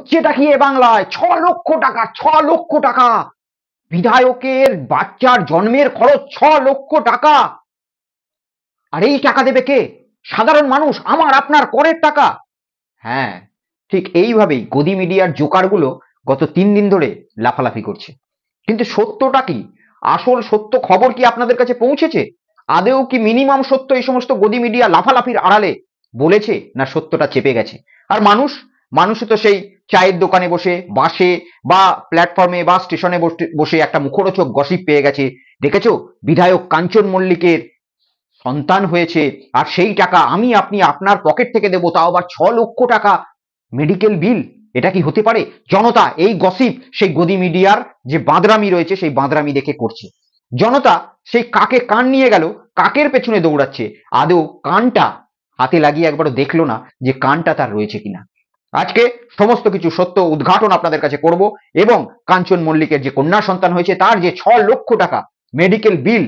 হচ্ছেটা কি এ বাংলায়? 6 লক্ষ টাকা, 6 লক্ষ টাকা। বিধায়কের বাচ্চার জন্মের খরচ 6 লক্ষ টাকা। আর এই টাকা দেবে কে? সাধারণ মানুষ, আমার আপনার করের টাকা। হ্যাঁ, ঠিক এইভাবেই গদি মিডিয়ার জোকারগুলো গত 3 দিন ধরে লাফালাফি করছে। কিন্তু সত্যটা কি? আসল সত্য খবর কি আপনাদের কাছে পৌঁছেছে? আদেও কি মিনিমাম সত্য এই সমস্ত গদি মিডিয়া লাফালাফির আড়ালে বলেছে, না সত্যটা চেপে গেছে? আর মানুষও তো সেই চায়ের দোকানে বসে, বাসে বা প্ল্যাটফর্মে বা স্টেশনে বসে একটা মুখরোচক গসিপ পেয়ে গেছে। দেখেছো, বিধায়ক কাঞ্চন মল্লিকের সন্তান হয়েছে, আর সেই টাকা আমি আপনি আপনার পকেট থেকে দেবো, তাও আবার 6 লক্ষ টাকা মেডিকেল বিল। এটা কি হতে পারে? জনতা এই গসিপ সেই গদি মিডিয়ার যে বাঁদরামি রয়েছে সেই বাঁদরামি দেখে করছে। জনতা সেই কাকে কান নিয়ে গেল, কাকের পেছনে দৌড়াচ্ছে, আদৌ কানটা হাতে লাগিয়ে একবারও দেখলো না যে কানটা তার রয়েছে কিনা। আজকে সমস্ত কিছু সত্য উদ্ঘাটন আপনাদের কাছে করব, এবং কাঞ্চন মল্লিকের যে কন্যা সন্তান হয়েছে তার যে 6 লক্ষ টাকা মেডিকেল বিল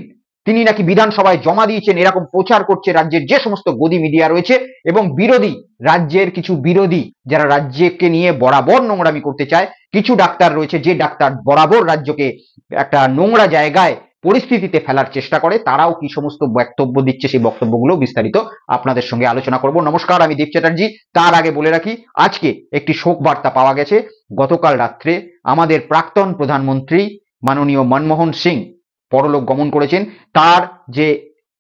তিনি নাকি বিধানসভায় জমা দিয়েছেন, এরকম প্রচার করছে রাজ্যের যে সমস্ত গদি মিডিয়া রয়েছে, এবং বিরোধী রাজ্যের কিছু বিরোধী যারা রাজ্যকে নিয়ে বরাবর নোংরামি করতে চায়, কিছু ডাক্তার রয়েছে যে ডাক্তার বরাবর রাজ্যকে একটা নোংরা জায়গায় পরিস্থিতিতে ফেলার চেষ্টা করে, তারাও কি সমস্ত বক্তব্য দিচ্ছে সেই বক্তব্যগুলো বিস্তারিত আপনাদের সঙ্গে আলোচনা করব। নমস্কার, আমি দীপ চ্যাটার্জি। তার আগে বলে রাখি, আজকে একটি শোক বার্তা পাওয়া গেছে। গতকাল রাত্রে আমাদের প্রাক্তন প্রধানমন্ত্রী মাননীয় মনমোহন সিং পরলোক গমন করেছেন। তার যে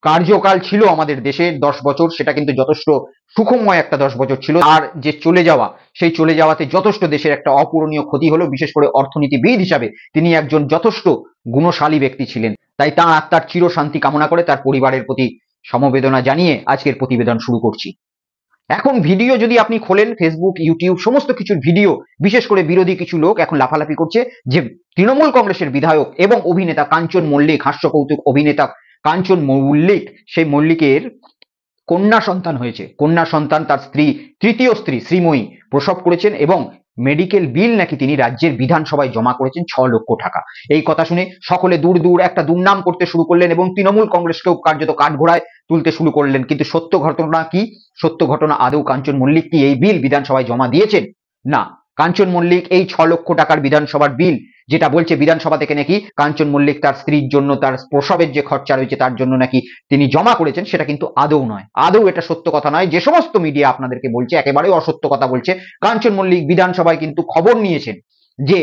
কার্যকাল ছিল আমাদের দেশের 10 বছর, সেটা কিন্তু যথেষ্ট সুখময় একটা 10 বছর ছিল। আর যে চলে যাওয়া, সেই চলে যাওয়াতে যথেষ্ট দেশের একটা অপূরণীয় ক্ষতি হলো। বিশেষ করে অর্থনীতিবিদ হিসাবে তিনি একজন যথেষ্ট গুণশালী ব্যক্তি ছিলেন। তাই তার আত্মার চির শান্তি কামনা করে তার পরিবারের প্রতি সমবেদনা জানিয়ে আজকের প্রতিবেদন শুরু করছি। এখন ভিডিও যদি আপনি খোলেন, ফেসবুক, ইউটিউব, সমস্ত কিছুর ভিডিও, বিশেষ করে বিরোধী কিছু লোক এখন লাফালাফি করছে যে তৃণমূল কংগ্রেসের বিধায়ক এবং অভিনেতা কাঞ্চন মল্লিক, হাস্য কৌতুক অভিনেতা কাঞ্চন মল্লিক, সেই মল্লিকের কন্যা সন্তান হয়েছে। কন্যা সন্তান তার স্ত্রী, তৃতীয় স্ত্রী শ্রীময়ী প্রসব করেছেন, এবং মেডিকেল বিল নাকি তিনি রাজ্যের বিধানসভায় জমা করেছেন 6 লক্ষ টাকা। এই কথা শুনে সকলে দূর দূর একটা দুর্নাম করতে শুরু করলেন, এবং তৃণমূল কংগ্রেসকেও কার্যত কাঠঘোড়ায় তুলতে শুরু করলেন। কিন্তু সত্য ঘটনা কি? সত্য ঘটনা, আদৌ কাঞ্চন মল্লিক কি এই বিল বিধানসভায় জমা দিয়েছেন? না, কাঞ্চন মল্লিক এই 6 লক্ষ টাকার বিধানসভার বিল, যেটা বলছে বিধানসভা থেকে নাকি কাঞ্চন মল্লিক তার স্ত্রীর জন্য, তার প্রসবের যে খরচা রয়েছে তার জন্য নাকি তিনি জমা করেছেন, সেটা কিন্তু আদৌ নয়। আদৌ এটা সত্য কথা নয়। যে সমস্ত মিডিয়া আপনাদেরকে বলছে একেবারে অসত্য কথা বলছে। কাঞ্চন মল্লিক বিধানসভায় কিন্তু খবর নিয়েছেন যে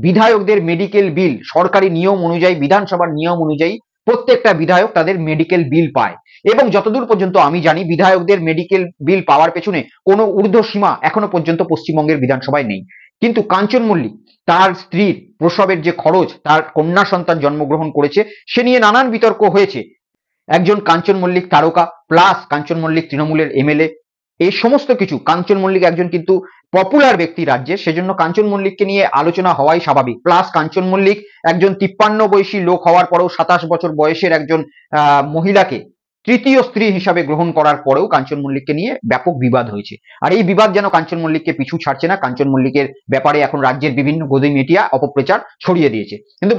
বিধায়কদের মেডিকেল বিল সরকারি নিয়ম অনুযায়ী, বিধানসভার নিয়ম অনুযায়ী প্রত্যেকটা বিধায়ক তাদের মেডিকেল বিল পায়, এবং যতদূর পর্যন্ত আমি জানি বিধায়কদের মেডিকেল বিল পাওয়ার পেছনে কোনো ঊর্ধ্বসীমা এখনো পর্যন্ত পশ্চিমবঙ্গের বিধানসভায় নেই। কিন্তু কাঞ্চন মল্লিক তার স্ত্রীর প্রসবের যে খরচ, তার কন্যা সন্তান জন্মগ্রহণ করেছে, সে নিয়ে নানান বিতর্ক হয়েছে। একজন কাঞ্চন মল্লিক তারকা, প্লাস কাঞ্চন মল্লিক তৃণমূলের এমএলএ, এই সমস্ত কিছু, কাঞ্চন মল্লিক একজন কিন্তু পপুলার ব্যক্তি রাজ্যে, সেজন্য কাঞ্চন মল্লিককে নিয়ে আলোচনা হওয়াই স্বাভাবিক। প্লাস কাঞ্চন মল্লিক একজন 53 বয়সী লোক হওয়ার পরেও 27 বছর বয়সের একজন মহিলাকে তৃতীয় স্ত্রী হিসাবে গ্রহণ করার পরেও কাঞ্চন মল্লিককে নিয়ে ব্যাপক বিবাদ হয়েছে। আর এই বিবাদ যেন কাঞ্চন মল্লিককে পিছু ছাড়ছে না। কাঞ্চন মল্লিকের ব্যাপারে এখন রাজ্যের বিভিন্ন গদি মিডিয়া অপপ্রচার ছড়িয়ে দিয়েছে। কিন্তু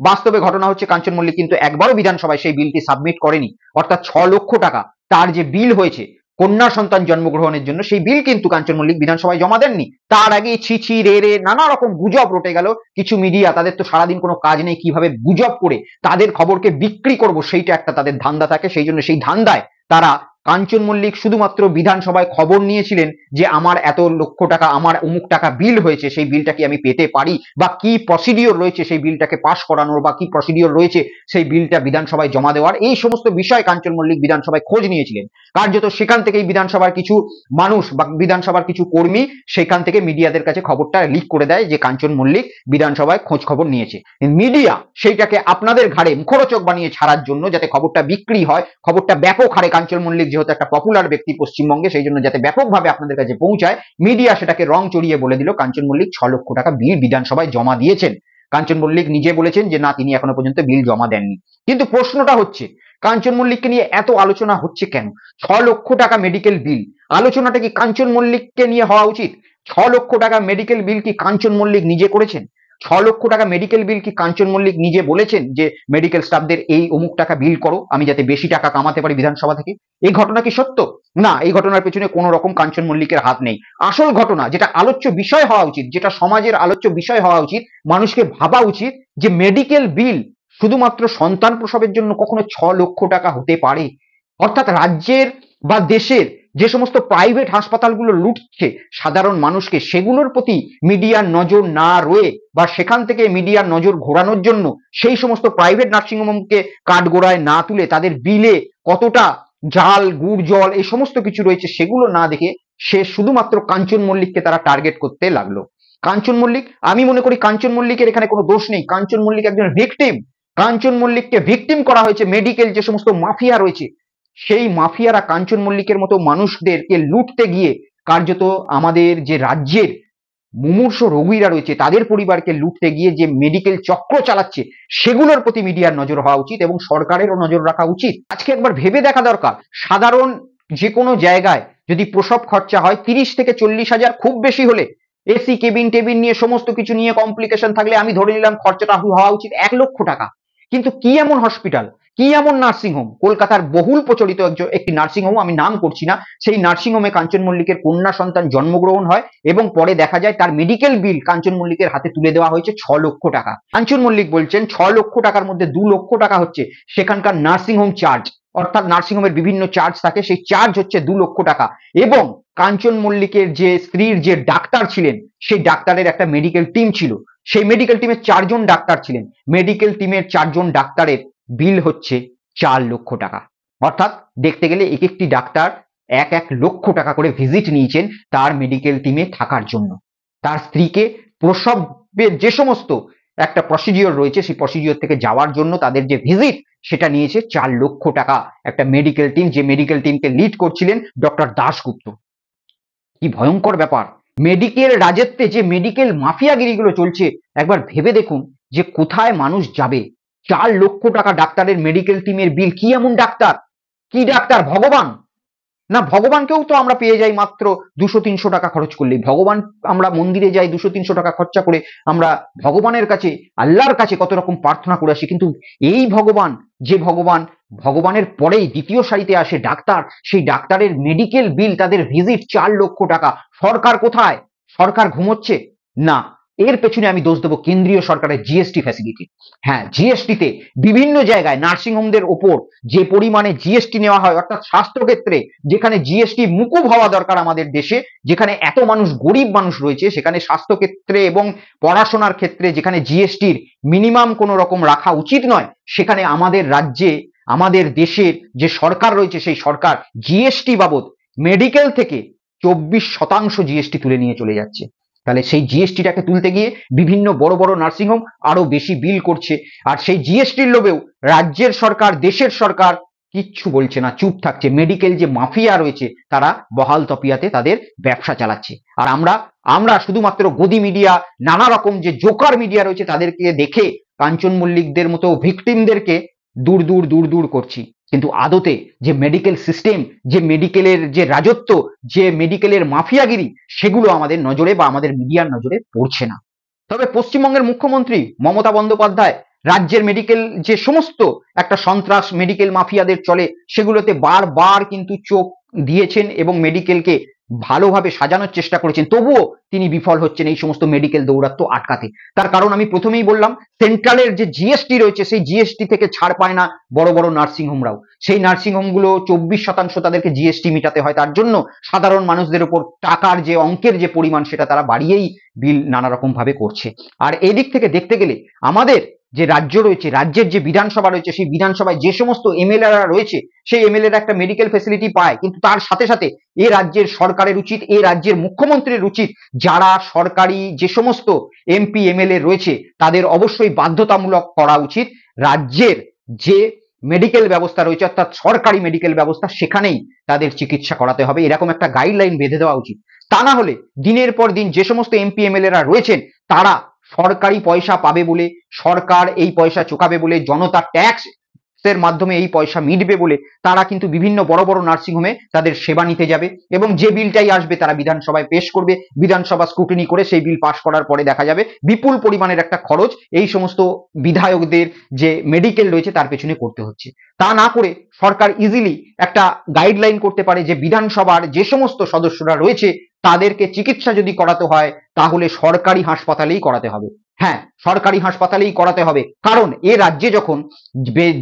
বাস্তবে ঘটনা হচ্ছে, কাঞ্চন মল্লিক কিন্তু একবারও বিধানসভায় সেই বিলটি সাবমিট করেনি। অর্থাৎ 6 লক্ষ টাকা তার যে বিল হয়েছে কন্যা সন্তান জন্মগ্রহণের জন্য, সেই বিল কিন্তু কাঞ্চন মল্লিক বিধানসভায় জমা দেননি। তার আগে ছি রে নানা রকম গুজব রটে গেল। কিছু মিডিয়া, তাদের তো সারাদিন কোনো কাজ নেই, কিভাবে গুজব করে তাদের খবরকে বিক্রি করব সেইটা একটা তাদের ধান্দা থাকে। সেই জন্য সেই ধান্দায় তারা, কাঞ্চন মল্লিক শুধুমাত্র বিধানসভায় খবর নিয়েছিলেন যে আমার এত লক্ষ টাকা, আমার অমুক টাকা বিল হয়েছে, সেই বিলটা কি আমি পেতে পারি, বা কি প্রসিডিওর রয়েছে সেই বিলটাকে পাস করানোর, বা কি প্রসিডিওর রয়েছে সেই বিলটা বিধানসভায় জমা দেওয়ার, এই সমস্ত বিষয় কাঞ্চন মল্লিক বিধানসভায় খোঁজ নিয়েছিলেন। কার্যত সেখান থেকেই বিধানসভার কিছু মানুষ বা বিধানসভার কিছু কর্মী সেখান থেকে মিডিয়াদের কাছে খবরটা লিক করে দেয় যে কাঞ্চন মল্লিক বিধানসভায় খোঁজ খবর নিয়েছে। মিডিয়া সেইটাকে আপনাদের ঘাড়ে মুখরোচক বানিয়ে ছাড়ার জন্য, যাতে খবরটা বিক্রি হয়, খবরটা ব্যাপক হারে, কাঞ্চন মল্লিক যেহেতু একটা পপুলার ব্যক্তি পশ্চিমবঙ্গে, সেই জন্য যাতে ব্যাপকভাবে আপনাদের কাছে পৌঁছায়, মিডিয়া সেটাকে রং চড়িয়ে বলে দিল কাঞ্চন মল্লিক 6 লক্ষ টাকা বিল বিধানসভায় জমা দিয়েছেন। কাঞ্চন মল্লিক নিজে বলেছেন যে না, তিনি এখনো পর্যন্ত বিল জমা দেননি। কিন্তু প্রশ্নটা হচ্ছে, কাঞ্চন মল্লিককে নিয়ে এত আলোচনা হচ্ছে কেন? 6 লক্ষ টাকা মেডিকেল বিল, আলোচনাটা কি কাঞ্চন মল্লিককে নিয়ে হওয়া উচিত? 6 লক্ষ টাকা মেডিকেল বিল কি কাঞ্চন মল্লিক নিজে করেছেন? 6 লক্ষ টাকা মেডিকেল বিল কি কাঞ্চন মল্লিক নিজে বলেছেন যে মেডিকেল স্টাফদের এই অমুক টাকা বিল করো, আমি যাতে বেশি টাকা কামাতে পারি বিধানসভা থেকে? এই ঘটনা কি সত্য? না, এই ঘটনার পেছনে কোনো রকম কাঞ্চন মল্লিকের হাত নেই। আসল ঘটনা যেটা আলোচ্য বিষয় হওয়া উচিত, যেটা সমাজের আলোচ্য বিষয় হওয়া উচিত, মানুষকে ভাবা উচিত যে মেডিকেল বিল শুধুমাত্র সন্তান প্রসবের জন্য কখনো 6 লক্ষ টাকা হতে পারে? অর্থাৎ রাজ্যের বা দেশের যে সমস্ত প্রাইভেট হাসপাতালগুলো লুটছে সাধারণ মানুষকে, সেগুলোর প্রতি মিডিয়ার নজর না রয়ে বা সেখান থেকে মিডিয়ার নজর ঘোরানোর জন্য সেই সমস্ত প্রাইভেট নার্সিংহোমকে কাঠগোড়ায় না তুলে তাদের বিলে কতটা ঝাল গুড় জল এই সমস্ত কিছু রয়েছে সেগুলো না দেখে সে শুধুমাত্র কাঞ্চন মল্লিককে তারা টার্গেট করতে লাগলো। কাঞ্চন মল্লিক, আমি মনে করি কাঞ্চন মল্লিকের এখানে কোনো দোষ নেই। কাঞ্চন মল্লিক একজন ভিকটিম। কাঞ্চন মল্লিককে ভিকটিম করা হয়েছে মেডিকেল যে সমস্ত মাফিয়া রয়েছে, সেই মাফিয়ারা কাঞ্চন মল্লিকের মতো মানুষদেরকে লুটতে গিয়ে কার্যত আমাদের যে রাজ্যের মুমূর্ষ রোগীরা রয়েছে তাদের পরিবারকে লুটতে গিয়ে যে মেডিকেল চক্র চালাচ্ছে, সেগুলোর প্রতি মিডিয়ার নজর হওয়া উচিত এবং সরকারেরও নজর রাখা উচিত। আজকে একবার ভেবে দেখা দরকার, সাধারণ যে কোনো জায়গায় যদি প্রসব খরচা হয় 30 থেকে 40 হাজার, খুব বেশি হলে এসি কেবিন টেবিন নিয়ে সমস্ত কিছু নিয়ে কমপ্লিকেশন থাকলে আমি ধরে নিলাম খরচাটা হওয়া উচিত 1 লক্ষ টাকা। কিন্তু কি এমন হসপিটাল, কি এমন নার্সিংহোম, কলকাতার বহুল প্রচলিত একটি নার্সিংহোম, আমি নাম করছি না, সেই নার্সিংহোমে কাঞ্চন মল্লিকের কন্যা সন্তান জন্মগ্রহণ হয় এবং পরে দেখা যায় তার মেডিকেল বিল কাঞ্চন মল্লিকের হাতে তুলে দেওয়া হয়েছে 6 লক্ষ টাকা। কাঞ্চন মল্লিক বলছেন 6 লক্ষ টাকার মধ্যে 2 লক্ষ টাকা হচ্ছে সেখানকার নার্সিংহোম চার্জ, অর্থাৎ নার্সিংহোমের বিভিন্ন চার্জ থাকে, সেই চার্জ হচ্ছে 2 লক্ষ টাকা। এবং কাঞ্চন মল্লিকের যে স্ত্রীর যে ডাক্তার ছিলেন, সেই ডাক্তারের একটা মেডিকেল টিম ছিল, সেই মেডিকেল টিমে 4 জন ডাক্তার ছিলেন, মেডিকেল টিমের 4 জন ডাক্তারের বিল হচ্ছে 4 লক্ষ টাকা। অর্থাৎ দেখতে গেলে এক একটি ডাক্তার 1-1 লক্ষ টাকা করে ভিজিট নিয়েছেন তার মেডিকেল টিমে থাকার জন্য। তার স্ত্রীকে প্রসবের যে সমস্ত একটা প্রসিডিওর রয়েছে সেই প্রসিডিওর থেকে যাওয়ার জন্য তাদের যে ভিজিট সেটা নিয়েছে 4 লক্ষ টাকা একটা মেডিকেল টিম, যে মেডিকেল টিমকে লিড করছিলেন ডক্টর দাশগুপ্ত। কি ভয়ঙ্কর ব্যাপার! মেডিকেল রাজত্বে যে মেডিকেল মাফিয়াগিরিগুলো চলছে, একবার ভেবে দেখুন যে কোথায় মানুষ যাবে। 4 লক্ষ টাকা ডাক্তারের মেডিকেল টিমের বিল। কি এমন ডাক্তার, কি ডাক্তার, ভগবান? না, ভগবানকেও তো আমরা পেয়ে যাই মাত্র 200-300 টাকা খরচ করলেই। ভগবান, আমরা মন্দিরে যাই 200-300 টাকা খরচা করে, আমরা ভগবানের কাছে, আল্লাহর কাছে কত রকম প্রার্থনা করে আসি, কিন্তু এই ভগবান, যে ভগবান, ভগবানের পরেই দ্বিতীয় সারিতে আসে ডাক্তার, সেই ডাক্তারের মেডিকেল বিল, তাদের ভিজিট 4 লক্ষ টাকা। সরকার কোথায়? সরকার ঘুমোচ্ছে? না, এর পেছনে আমি দোষ দেবো কেন্দ্রীয় সরকারের জিএসটি ফ্যাসিলিটি। হ্যাঁ, জিএসটিতে বিভিন্ন জায়গায় নার্সিংহোমদের ওপর যে পরিমাণে জিএসটি নেওয়া হয়, অর্থাৎ স্বাস্থ্যক্ষেত্রে যেখানে জিএসটি মুকুব হওয়া দরকার আমাদের দেশে, যেখানে এত মানুষ গরিব মানুষ রয়েছে, সেখানে স্বাস্থ্যক্ষেত্রে এবং পড়াশোনার ক্ষেত্রে যেখানে জিএসটির মিনিমাম কোনো রকম রাখা উচিত নয়, সেখানে আমাদের রাজ্যে, আমাদের দেশের যে সরকার রয়েছে সেই সরকার জিএসটি বাবদ মেডিকেল থেকে 24% জিএসটি তুলে নিয়ে চলে যাচ্ছে। তাহলে সেই জিএসটিটাকে তুলতে গিয়ে বিভিন্ন বড় বড় নার্সিংহোম আরো বেশি বিল করছে, আর সেই জিএসটির লোভেও রাজ্যের সরকার, দেশের সরকার কিচ্ছু বলছে না, চুপ থাকছে। মেডিকেল যে মাফিয়া রয়েছে তারা বহাল তপিয়াতে তাদের ব্যবসা চালাচ্ছে, আর আমরা শুধুমাত্র গদি মিডিয়া, নানা রকম যে জোকার মিডিয়া রয়েছে তাদেরকে দেখে কাঞ্চন মল্লিকদের মতো ভিকটিমদেরকে দূর দূর দূর দূর করছি। কিন্তু আদতে যে মেডিকেল সিস্টেম, যে মেডিকেলের যে রাজত্ব, যে মেডিকেলের মাফিয়াগিরি, সেগুলো আমাদের নজরে বা আমাদের মিডিয়ার নজরে পড়ছে না। তবে পশ্চিমবঙ্গের মুখ্যমন্ত্রী মমতা বন্দ্যোপাধ্যায় রাজ্যের মেডিকেল যে সমস্ত একটা সন্ত্রাস মেডিকেল মাফিয়াদের চলে, সেগুলোতে বারবার কিন্তু চোখ দিয়েছেন এবং মেডিকেলকে ভালোভাবে সাজানোর চেষ্টা করেছেন, তবুও তিনি বিফল হচ্ছেন এই সমস্ত মেডিকেল দৌরাত্ম্য আটকাতে। তার কারণ আমি প্রথমেই বললাম, সেন্ট্রালের যে জিএসটি রয়েছে সেই জিএসটি থেকে ছাড় পায় না বড় বড় নার্সিংহোমরাও। সেই নার্সিংহোমগুলো 24% তাদেরকে জিএসটি মেটাতে হয়, তার জন্য সাধারণ মানুষদের উপর টাকার যে অঙ্কের যে পরিমাণ সেটা তারা বাড়িয়েই বিল নানা রকম ভাবে করছে। আর এদিক থেকে দেখতে গেলে আমাদের যে রাজ্য রয়েছে, রাজ্যের যে বিধানসভা রয়েছে, সেই বিধানসভায় যে সমস্ত এমএলএরা রয়েছে, সেই এমএলএরা একটা মেডিকেল ফ্যাসিলিটি পায়, কিন্তু তার সাথে সাথে এ রাজ্যের সরকারের উচিত, এ রাজ্যের মুখ্যমন্ত্রীর উচিত, যারা সরকারি যে সমস্ত এমপি এমএলএ রয়েছে তাদের অবশ্যই বাধ্যতামূলক করা উচিত রাজ্যের যে মেডিকেল ব্যবস্থা রয়েছে, অর্থাৎ সরকারি মেডিকেল ব্যবস্থা, সেখানেই তাদের চিকিৎসা করাতে হবে, এরকম একটা গাইডলাইন বেঁধে দেওয়া উচিত। তা না হলে দিনের পর দিন যে সমস্ত এমপি এমএলএরা রয়েছেন তারা সরকারি পয়সা পাবে বলে, সরকার এই পয়সা চোকাবে বলে, জনতার ট্যাক্স এর মাধ্যমে এই পয়সা মিটবে বলে তারা কিন্তু বিভিন্ন বড় বড় নার্সিংহোমে তাদের সেবা নিতে যাবে এবং যে বিলটাই আসবে তারা বিধানসভায় পেশ করবে, বিধানসভা স্ক্রুটিনি করে সেই বিল পাশ করার পরে দেখা যাবে বিপুল পরিমাণের একটা খরচ এই সমস্ত বিধায়কদের যে মেডিকেল রয়েছে তার পেছনে করতে হচ্ছে। তা না করে সরকার ইজিলি একটা গাইডলাইন করতে পারে যে বিধানসভার যে সমস্ত সদস্যরা রয়েছে তাদেরকে চিকিৎসা যদি করাতে হয় তাহলে সরকারি হাসপাতালেই করাতে হবে। হ্যাঁ, সরকারি হাসপাতালেই করাতে হবে, কারণ এ রাজ্যে যখন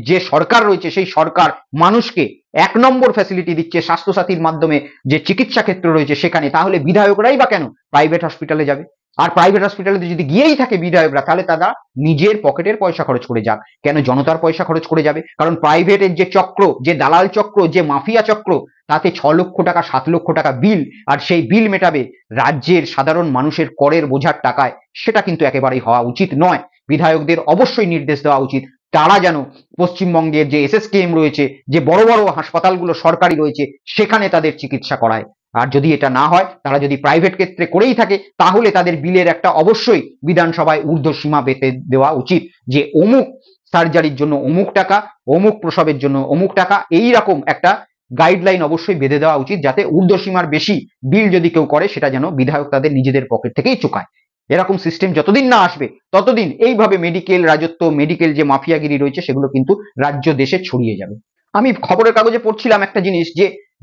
যে সরকার রয়েছে সেই সরকার মানুষকে 1 নম্বর ফ্যাসিলিটি দিচ্ছে স্বাস্থ্যসাথীর মাধ্যমে যে চিকিৎসা ক্ষেত্র রয়েছে সেখানে, তাহলে বিধায়করাই বা কেন প্রাইভেট হসপিটালে যাবে? আর প্রাইভেট হসপিটালে যদি গিয়েই থাকে বিধায়করা, তাহলে তারা নিজের পকেটের পয়সা খরচ করে যাক, কেন জনতার পয়সা খরচ করে যাবে? কারণ প্রাইভেটের যে চক্র, যে দালাল চক্র, যে মাফিয়া চক্র, তাতে 6 লক্ষ টাকা 7 লক্ষ টাকা বিল, আর সেই বিল মেটাবে রাজ্যের সাধারণ মানুষের করের বোঝার টাকায়, সেটা কিন্তু একেবারেই হওয়া উচিত নয়। বিধায়কদের অবশ্যই নির্দেশ দেওয়া উচিত তারা যেন পশ্চিমবঙ্গের যে এসএসকেএম রয়েছে, যে বড় বড় হাসপাতালগুলো সরকারি রয়েছে সেখানে তাদের চিকিৎসা করায়। আর যদি এটা না হয়, তারা যদি প্রাইভেট ক্ষেত্রে করেই থাকে, তাহলে তাদের বিলের একটা অবশ্যই বিধানসভায় ঊর্ধ্বসীমা বেঁধে দেওয়া উচিত যে অমুক সার্জারির জন্য অমুক টাকা, অমুক প্রসবের জন্য অমুক টাকা, এই রকম একটা গাইডলাইন অবশ্যই বেঁধে দেওয়া উচিত, যাতে ঊর্ধ্বসীমার বেশি বিল যদি কেউ করে সেটা যেন বিধায়ক তাদের নিজেদের পকেট থেকেই চোকায়। এরকম সিস্টেম যতদিন না আসবে ততদিন এইভাবে মেডিকেল রাজত্ব, মেডিকেল যে মাফিয়াগিরি রয়েছে সেগুলো কিন্তু রাজ্য দেশে ছড়িয়ে যাবে। আমি খবরের কাগজে পড়ছিলাম একটা জিনিস,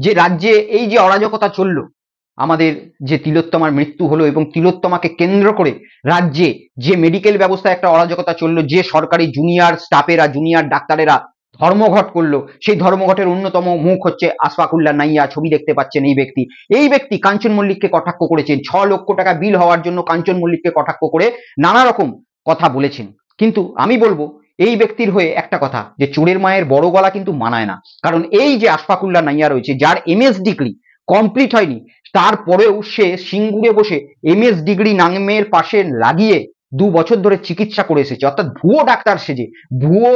যে রাজ্যে এই যে অরাজকতা চললো, আমাদের যে তিলোত্তমার মৃত্যু হলো এবং তিলোত্তমাকে কেন্দ্র করে রাজ্যে যে মেডিকেল ব্যবস্থায় একটা অরাজকতা চললো, যে সরকারি জুনিয়র স্টাফেরা, জুনিয়র ডাক্তারেরা ধর্মঘট করলো, সেই ধর্মঘটের অন্যতম মুখ হচ্ছে আশফাকুল্লাহ নাইয়া। ছবি দেখতে পাচ্ছেন এই ব্যক্তি কাঞ্চন মল্লিককে কটাক্ষ করেছেন, 6 লক্ষ টাকা বিল হওয়ার জন্য কাঞ্চন মল্লিককে কটাক্ষ করে নানা রকম কথা বলেছেন। কিন্তু আমি বলবো এই ব্যক্তির হয়ে একটা কথা, যে চোরের মায়ের বড় গলা কিন্তু মানায় না। কারণ এই যে আশফাকুল্লাহ নাইয়া রয়েছে, যার এমএস ডিগ্রি কমপ্লিট হয়নি, তারপরেও সে সিঙ্গুরে বসে এমএস ডিগ্রি নামের পাশে লাগিয়ে 2 বছর ধরে চিকিৎসা করে এসেছে, অর্থাৎ ভুয়ো ডাক্তার সেজে, ভুয়ো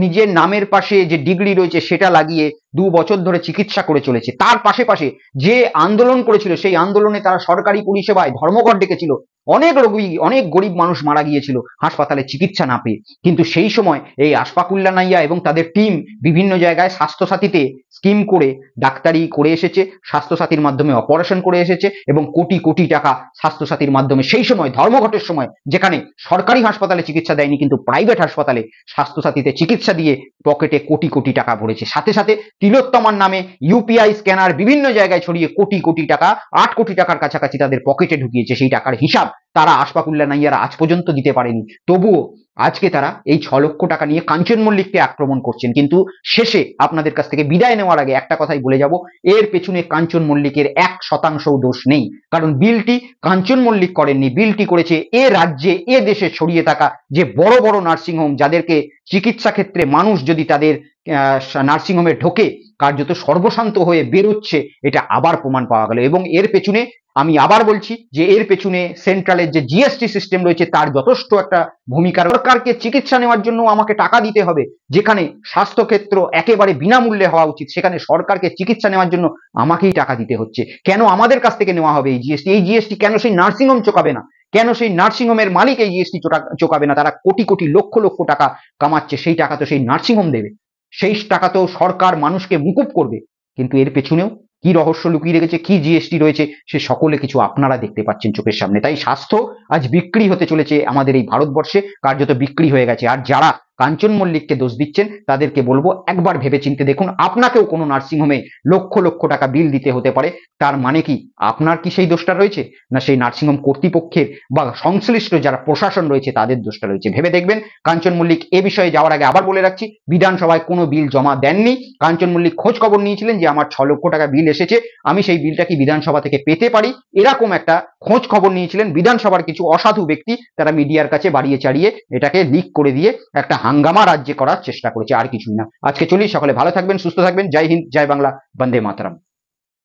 নিজের নামের পাশে যে ডিগ্রি রয়েছে সেটা লাগিয়ে 2 বছর ধরে চিকিৎসা করে চলেছে। তার পাশে পাশে যে আন্দোলন করেছিল, সেই আন্দোলনে তারা সরকারি পরিষেবায় ধর্মঘট ডেকেছিল, অনেক রোগী, অনেক গরিব মানুষ মারা গিয়েছিল হাসপাতালে চিকিৎসা না পেয়ে। কিন্তু সেই সময় এই আশফাকুল্লাহ নাইয়া এবং তাদের টিম বিভিন্ন জায়গায় স্বাস্থ্যসাথীতে স্কিম করে ডাক্তারি করে এসেছে, স্বাস্থ্যসাথীর মাধ্যমে অপারেশন করে এসেছে এবং কোটি কোটি টাকা স্বাস্থ্যসাথীর মাধ্যমে সেই সময় ধর্মঘটের সময়, যেখানে সরকারি হাসপাতালে চিকিৎসা দেয়নি কিন্তু প্রাইভেট হাসপাতালে স্বাস্থ্যসাথীতে চিকিৎসা দিয়ে পকেটে কোটি কোটি টাকা ভরেছে। সাথে সাথে তিলোত্তমার নামে ইউপিআই স্ক্যানার বিভিন্ন জায়গায় ছড়িয়ে কোটি কোটি টাকা, 8 কোটি টাকার কাছাকাছি তাদের পকেটে ঢুকিয়েছে। সেই টাকার হিসাব তারা আশফাকুল্লাহ নাইয়ারা আজ পর্যন্ত দিতে পারেনি। তবুও আজকে তারা এই 6 লক্ষ টাকা নিয়ে কাঞ্চন মল্লিককে আক্রমণ করছেন। কিন্তু শেষে আপনাদের কাছ থেকে বিদায় নেওয়ার আগে একটা কথাই বলে যাব, এর পেছনে কাঞ্চন মল্লিকের 1% দোষ নেই। কারণ বিলটি কাঞ্চন মল্লিক করেননি, বিলটি করেছে এ রাজ্যে, এ দেশে ছড়িয়ে থাকা যে বড় বড় নার্সিংহোম, যাদেরকে চিকিৎসা ক্ষেত্রে মানুষ যদি তাদের নার্সিংহোমে ঢোকে কার্যত সর্বশান্ত হয়ে বেরোচ্ছে, এটা আবার প্রমাণ পাওয়া গেল। এবং এর পেছনে আমি আবার বলছি যে এর পেছনে সেন্ট্রালের যে জিএসটি সিস্টেম রয়েছে তার যথেষ্ট একটা ভূমিকা। সরকারকে চিকিৎসা নেওয়ার জন্য আমাকে টাকা দিতে হবে, যেখানে স্বাস্থ্যক্ষেত্র একেবারে বিনামূল্যে হওয়া উচিত, সেখানে সরকারকে চিকিৎসা নেওয়ার জন্য আমাকেই টাকা দিতে হচ্ছে। কেন আমাদের কাছ থেকে নেওয়া হবে এই জিএসটি? এই জিএসটি কেন সেই নার্সিংহোম চোকাবে না? কেন সেই নার্সিংহোমের মালিক এই জিএসটি চোকাবে না? তারা কোটি কোটি লক্ষ লক্ষ টাকা কামাচ্ছে, সেই টাকা তো সেই নার্সিংহোম দেবে, সেই টাকা তো সরকার মানুষকে মুকুব করবে। কিন্তু এর পেছনেও কি রহস্য লুকিয়ে রেখেছে, কি জিএসটি রয়েছে, সে সকলে কিছু আপনারা দেখতে পাচ্ছেন চোখের সামনে। তাই স্বাস্থ্য আজ বিক্রি হতে চলেছে আমাদের এই ভারতবর্ষে, কার্যত বিক্রি হয়ে গেছে। আর যারা কাঞ্চন মল্লিককে দোষ দিচ্ছেন তাদেরকে বলবো একবার ভেবেচিন্তে দেখুন, আপনাকেও কোনো নার্সিংহোমে লক্ষ লক্ষ টাকা বিল দিতে হতে পারে। তার মানে কি আপনার কি সেই দোষটা রয়েছে, না সেই নার্সিংহোম কর্তৃপক্ষের বা সংশ্লিষ্ট যারা প্রশাসন রয়েছে তাদের দোষটা রয়েছে? ভেবে দেখবেন। কাঞ্চন মল্লিক এ বিষয়ে যাওয়ার আগে আবার বলে রাখছি, বিধানসভায় কোনো বিল জমা দেননি। কাঞ্চন মল্লিক খোঁজ খবর নিয়েছিলেন যে আমার 6 লক্ষ টাকা বিল এসেছে, আমি সেই বিলটা কি বিধানসভা থেকে পেতে পারি, এরকম একটা খোঁজ খবর নিয়েছিলেন। বিধানসভার কিছু অসাধু ব্যক্তি তারা মিডিয়ার কাছে বাড়িয়ে চাড়িয়ে এটাকে লিক করে দিয়ে একটা হাঙ্গামা রাজ্যে করার চেষ্টা করেছে, আর কিছুই না। আজকে চলি, সকলে ভালো থাকবেন, সুস্থ থাকবেন। জয় হিন্দ, জয় বাংলা, বন্দে মাতরম।